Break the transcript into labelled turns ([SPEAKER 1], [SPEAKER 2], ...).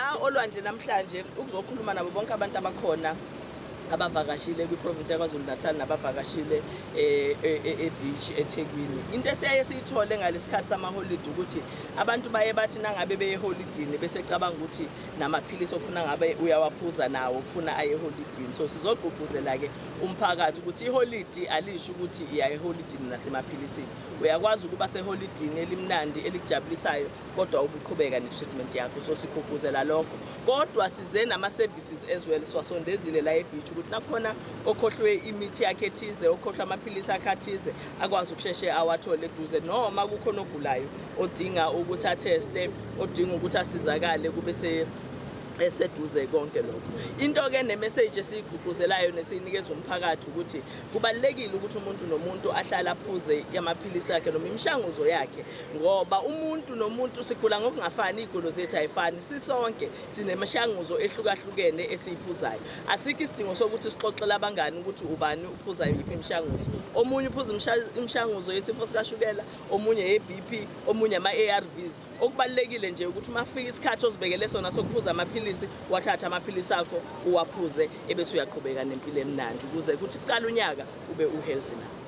[SPEAKER 1] la olwandle namhlanje ukuzokhuluma nabo bonke abantu abakhona abavakashile kwiprovince yaKwaZulu Natal nabavakashile e-beach eThekwini. Into esiyaye siyithole ngalesikhathi samaholide ukuthi abantu baye bathi nangabe beye eholidini bese cabanga ukuthi namaphilisi okufuna ngabe uyawaphuza nawo ukufuna aye eholidini. So sizogqugquzela ke umphakathi ukuthi iholidi alisho ukuthi iya eholidini nasemaphilisini. Uyakwazi ukuba seholidini elimnandi elikujabulisayo kodwa ubuqhubeka ne-treatment yakho. So sigqugquzela lokho. Kodwa size nama-services as well siwasondezile la e-beach ukuthi nakhona okhohlwe imithi yakhe ethize okhohlwa amaphilisi akhathize akwazi ukusheshe awathole eduze noma kukhona ogulayo odinga ukuthi atheste odinga ukuthi asizakale kube eseduze konke lokho. Into ke ne-message esiyigqugquzelayo nesiyinikeza umphakathi ukuthi kubalekile ukuthi umuntu nomuntu ahlala aphuze amaphilisi akhe noma imishanguzo yakhe ngoba umuntu nomuntu sigula ngokungafani, igulo zethu ayifani, sisonke sinemishanguzo ehlukahlukene esiyiphuzayo. Asikho isidingo sokuthi sixoxele abangani ukuthi ubani uphuza yiphi imishanguzo. Omunye uphuza imishanguzo yesifo sikashukela, omunye ye-BP, omunye ama-ARVs. Okubalekile nje ukuthi mafika isikhathi ozibekele sona sokuphuza amaphilisi wathatha amaphilisi akho uwaphuze ebese uyaqhubeka nempilo emnandi ukuze kuthi kuqala unyaka ube uhealthy nawe.